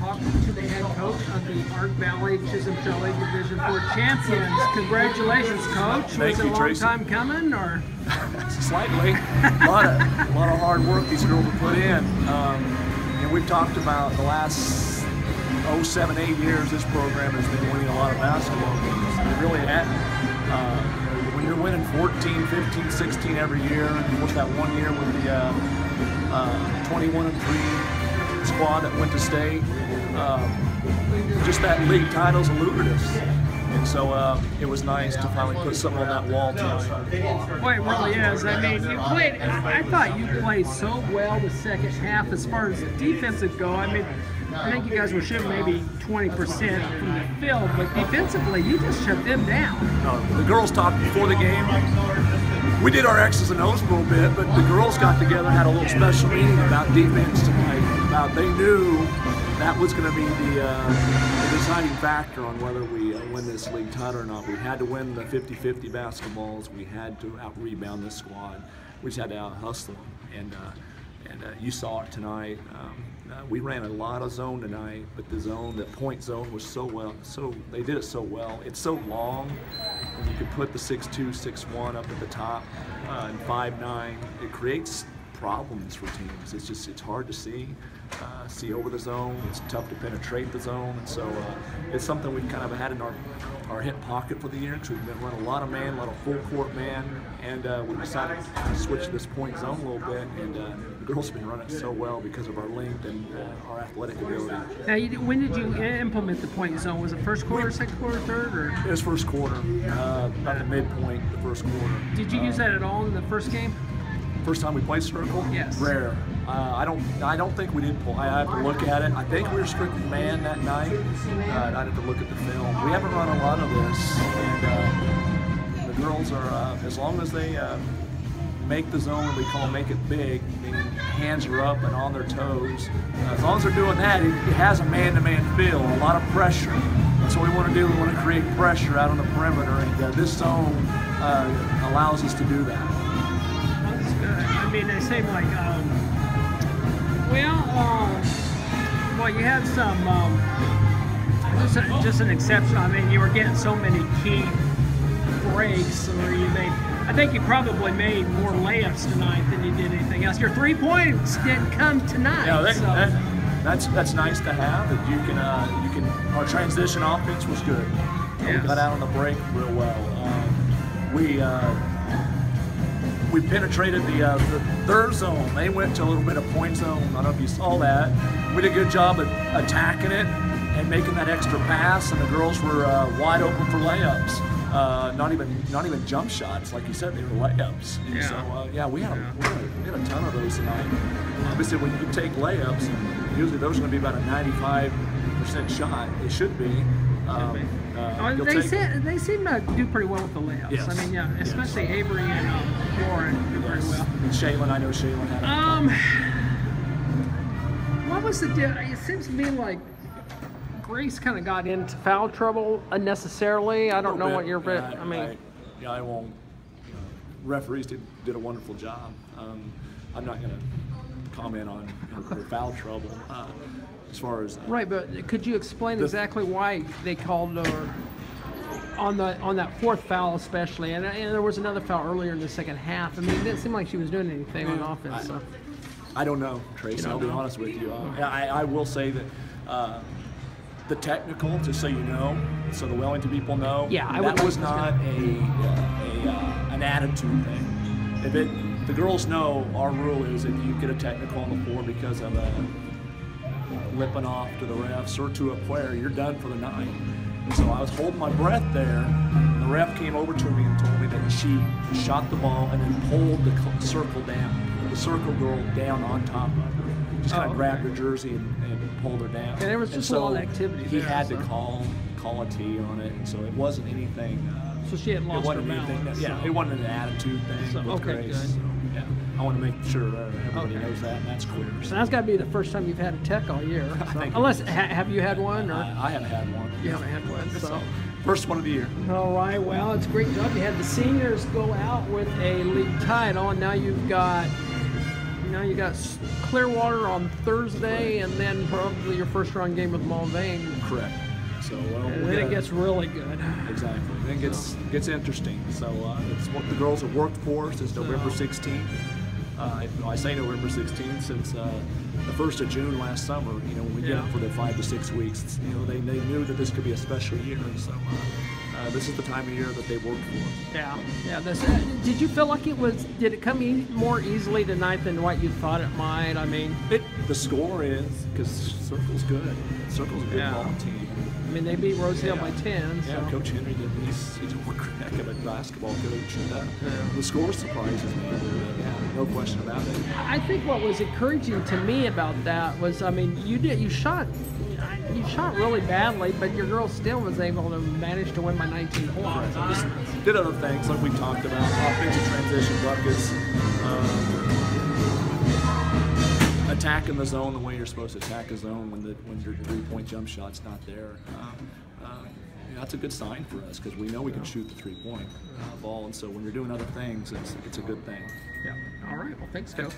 talk to the head coach of the Ark Valley Chisholm Shelley Division 4 champions. Congratulations, Coach. Thank you, Was it a long Tracy. time coming, or? Slightly. A lot of hard work these girls have put in. And we've talked about the last 7, 8 years this program has been winning a lot of basketball games. It really hadn't. When you're winning 14, 15, 16 every year, and what's that one year with the 21-3 squad that went to state, just that league title's lucrative. And so it was nice to finally put something on that wall tonight. Boy, it really is. I mean, you played. I thought you played so well the second half as far as defensive go. I mean, I think you guys were shooting maybe 20% from the field, but defensively, you just shut them down. No, the girls talked before the game. We did our X's and O's a little bit, but the girls got together and had a little special meeting about defense tonight. They knew that was going to be the deciding factor on whether we win this league title or not. We had to win the 50-50 basketballs. We had to out-rebound this squad. We just had to out-hustle them. And you saw it tonight. We ran a lot of zone tonight, but the point zone was so well. They did it so well. It's so long, and you could put the 6'2", 6'1" up at the top and 5'9". It creates problems for teams. It's hard to see over the zone. It's tough to penetrate the zone, and so it's something we've kind of had in our hip pocket for the year, because we've been running a lot of man, a lot of full court man, and we decided to switch this point zone a little bit, and the girls have been running it so well because of our length and our athletic ability. Now, when did you implement the point zone? Was it first quarter, second quarter, third, or? It was first quarter, about the midpoint, the first quarter. Did you use that at all in the first game? First time we played circle? Yes. Rare. I don't think we did pull. I have to look at it. I think we were strictly man that night. I'd have to look at the film. We haven't run a lot of this, and the girls are, as long as they make the zone, we call make it big, meaning hands are up and on their toes. As long as they're doing that, it has a man-to-man feel, a lot of pressure. That's what we want to do. We want to create pressure out on the perimeter, and this zone allows us to do that. I mean, they seem like, well, you had some, just an exception. I mean, you were getting so many key breaks where you made, I think you probably made more layups tonight than you did anything else. Your 3 points didn't come tonight. Yeah, that's nice to have. That you can, our transition offense was good. Yes. We got out on the break real well. We penetrated the third zone. They went to a little bit of point zone. I don't know if you saw that. We did a good job at attacking it and making that extra pass, and the girls were wide open for layups. Not even jump shots, like you said, they were layups. And yeah. So we had a ton of those tonight. Obviously, when you take layups, usually those are going to be about a 95% shot. They should be. They seem to do pretty well with the layups. Yes. I mean, yeah, especially yes. Avery and Warren do very well. And Shaylin, I know Shaylin had what was the deal? It seems to me like Grace kind of got into foul trouble unnecessarily. I don't know what your I won't. Referees did a wonderful job. I'm not going to comment on their foul trouble. As far as right, but could you explain exactly why they called her on that fourth foul, especially, and there was another foul earlier in the second half? I mean, it didn't seem like she was doing anything on offense. I don't know, Tracy. I'll be honest with you. I will say that the technical, just so you know, so the Wellington people know, that was not an attitude thing. If the girls know, our rule is if you get a technical on the floor because of lipping off to the refs or to a player, you're done for the night. And so I was holding my breath there, and the ref came over to me and told me that she shot the ball and then pulled the circle girl down on top of her. Just kind of grabbed her jersey and pulled her down. And there was just a lot of activity he had to call a T on it, and so it wasn't anything. So she had lost her balance. It wasn't an attitude thing. So, okay, good. Yeah, I want to make sure everybody knows that, and that's clear. So that's got to be the first time you've had a tech all year. So, unless, have you had one? Or? I haven't had one. You haven't had one, so. First one of the year. All right, well, it's a great job. You had the seniors go out with a league title, and now you've got now. You got Clearwater on Thursday, and then probably your first round game with Mulvane. Correct. So well, And then it gets really good. Exactly. Then it gets interesting. So it's what the girls have worked for since November 16th. I say November 16th since the 1st of June last summer. You know, when we get them for the 5 to 6 weeks, you know, they knew that this could be a special year. So this is the time of year that they worked for. Yeah. Did you feel like did it come more easily tonight than what you thought it might? I mean, the score is because Circle's good. Circle's a good ball team. I mean, they beat Rosedale by 10. Yeah, So. Coach Henry he's a heck of a basketball coach. And, the score surprises me. Yeah, no question about it. I think what was encouraging to me about that was, I mean, you shot really badly, but your girl still was able to manage to win by 19 points. Right. Just did other things like we talked about, offensive transition buckets, attacking the zone the way you're supposed to attack a zone when your 3-point jump shot's not there. That's a good sign for us because we know we can shoot the 3-point ball, and so when you're doing other things, it's a good thing. Yeah. All right. Well, thanks, Coach.